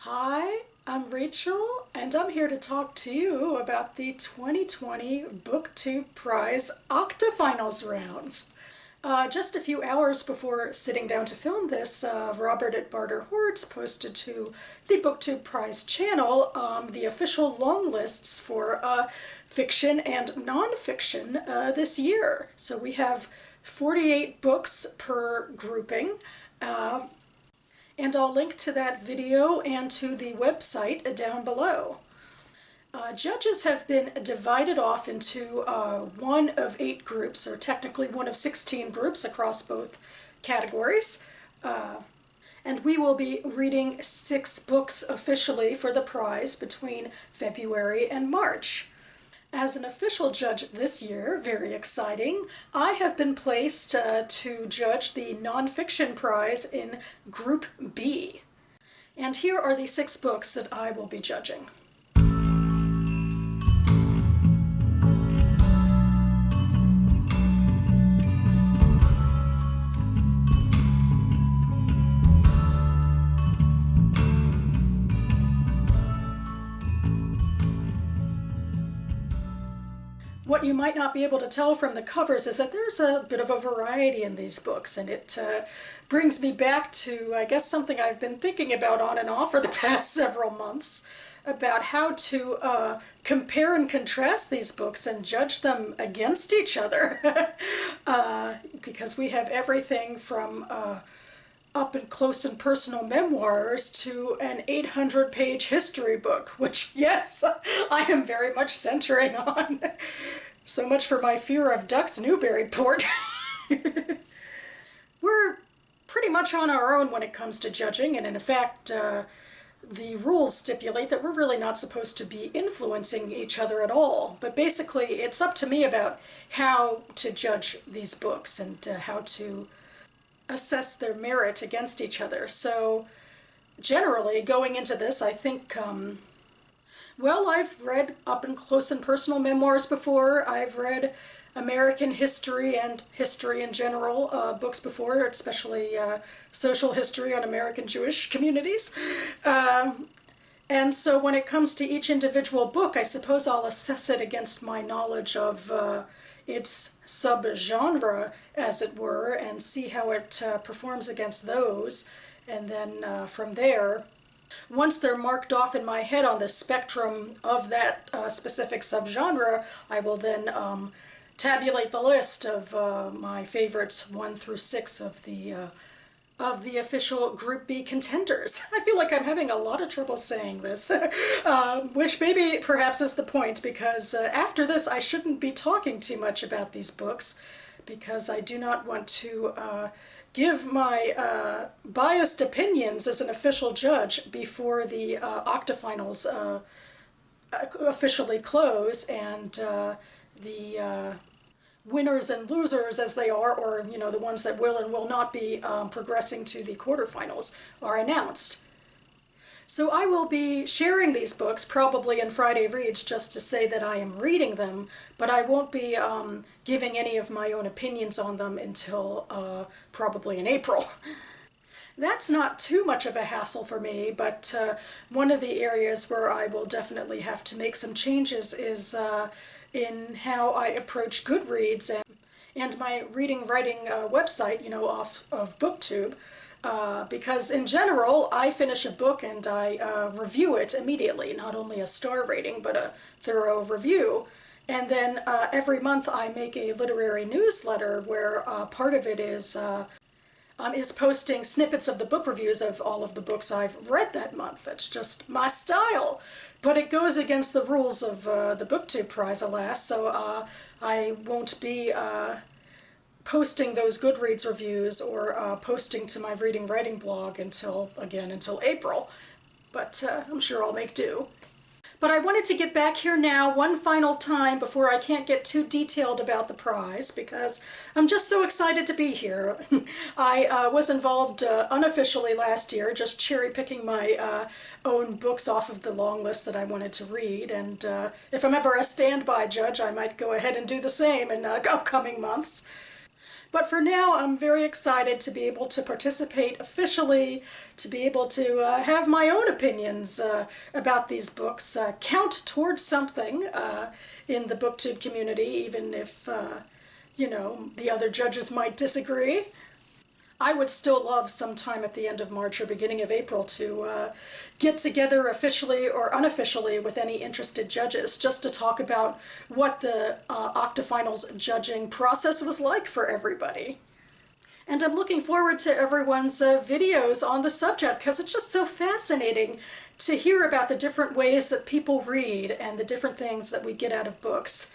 Hi, I'm Rachel, and I'm here to talk to you about the 2020 BookTube Prize Octafinals rounds. Just a few hours before sitting down to film this, Robert at Barter Hordes posted to the BookTube Prize channel the official long lists for fiction and nonfiction this year. So we have 48 books per grouping. And I'll link to that video and to the website down below. Judges have been divided off into one of 8 groups, or technically one of 16 groups across both categories. And we will be reading 6 books officially for the prize between February and March. As an official judge this year, very exciting, I have been placed to judge the nonfiction prize in Group B. And here are the 6 books that I will be judging. What you might not be able to tell from the covers is that there's a bit of a variety in these books, and it brings me back to, I guess, something I've been thinking about on and off for the past several months, about how to compare and contrast these books and judge them against each other. Because we have everything from up and close and personal memoirs to an 800-page history book, which, yes, I am very much centering on. So much for my fear of Duck's Newburyport. We're pretty much on our own when it comes to judging, and in fact, the rules stipulate that we're really not supposed to be influencing each other at all. But basically, it's up to me about how to judge these books and how to assess their merit against each other. So generally, going into this, I think, well, I've read up and close and personal memoirs before. I've read American history and history in general books before, especially social history on American Jewish communities. And so when it comes to each individual book, I suppose I'll assess it against my knowledge of its subgenre, as it were, and see how it performs against those. And then from there, once they're marked off in my head on the spectrum of that specific subgenre, I will then tabulate the list of my favorites 1 through 6 of the official Group B contenders. I feel like I'm having a lot of trouble saying this, which maybe perhaps is the point, because after this I shouldn't be talking too much about these books, because I do not want to give my biased opinions as an official judge before the octafinals officially close, and the winners and losers, as they are, or the ones that will and will not be progressing to the quarterfinals, are announced. So I will be sharing these books probably in Friday Reads just to say that I am reading them, but I won't be giving any of my own opinions on them until probably in April. That's not too much of a hassle for me, but one of the areas where I will definitely have to make some changes is in how I approach Goodreads and my reading writing website, off of BookTube, because in general I finish a book and I review it immediately, not only a star rating but a thorough review. And then every month I make a literary newsletter where part of it is posting snippets of the book reviews of all of the books I've read that month. It's just my style. But it goes against the rules of the BookTube Prize, alas, so I won't be posting those Goodreads reviews or posting to my reading writing blog until April. But I'm sure I'll make do. But I wanted to get back here now one final time before I can't get too detailed about the prize, because I'm just so excited to be here. I was involved unofficially last year, just cherry-picking my own books off of the long list that I wanted to read, and if I'm ever a standby judge, I might go ahead and do the same in upcoming months. But for now, I'm very excited to be able to participate officially, to be able to have my own opinions about these books, count towards something in the BookTube community, even if, you know, the other judges might disagree. I would still love sometime at the end of March or beginning of April to get together officially or unofficially with any interested judges just to talk about what the Octafinals judging process was like for everybody. And I'm looking forward to everyone's videos on the subject because it's just so fascinating to hear about the different ways that people read and the different things that we get out of books.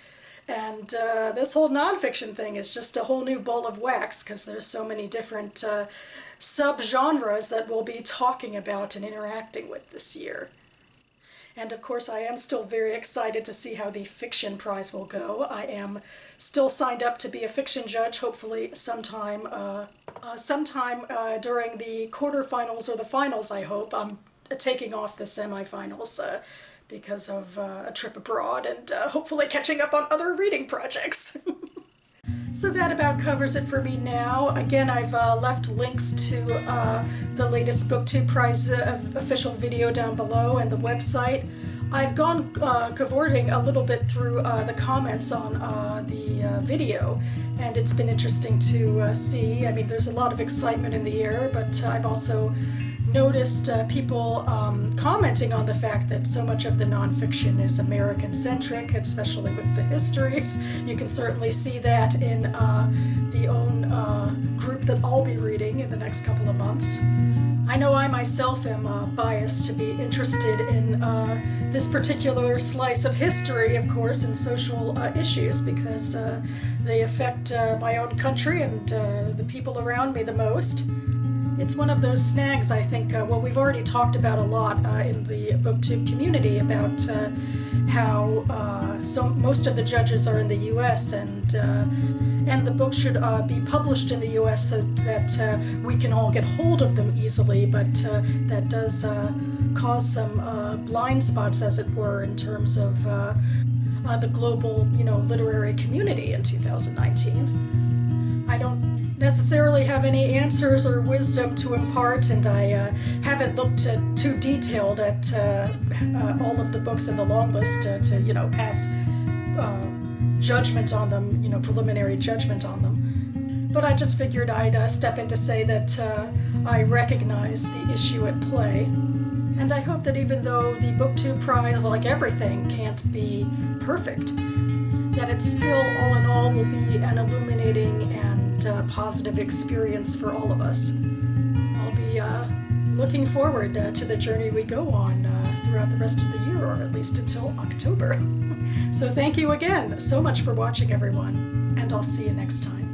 And this whole nonfiction thing is just a whole new ball of wax because there's so many different subgenres that we'll be talking about and interacting with this year. And of course, I am still very excited to see how the fiction prize will go. I am still signed up to be a fiction judge, hopefully sometime during the quarterfinals or the finals, I hope. I'm taking off the semifinals because of a trip abroad and hopefully catching up on other reading projects. So that about covers it for me now. Again, I've left links to the latest BookTube Prize official video down below and the website. I've gone cavorting a little bit through the comments on the video, and it's been interesting to see. I mean, there's a lot of excitement in the air, but I've also noticed people commenting on the fact that so much of the nonfiction is American-centric, especially with the histories. You can certainly see that in the own group that I'll be reading in the next couple of months. I know I myself am biased to be interested in this particular slice of history, of course, and social issues because they affect my own country and the people around me the most. It's one of those snags, I think, well, we've already talked about a lot in the BookTube community about how most of the judges are in the U.S. and the book should be published in the U.S. so that we can all get hold of them easily, but that does cause some blind spots, as it were, in terms of the global, you know, literary community in 2019. I don't necessarily have any answers or wisdom to impart, and I haven't looked too detailed at all of the books in the long list to, you know, pass judgment on them, you know, preliminary judgment on them. But I just figured I'd step in to say that I recognize the issue at play, and I hope that even though the BookTube Prize, like everything, can't be perfect, that it still, all in all, will be an illuminating and positive experience for all of us. I'll be looking forward to the journey we go on throughout the rest of the year, or at least until October. So thank you again so much for watching, everyone, and I'll see you next time.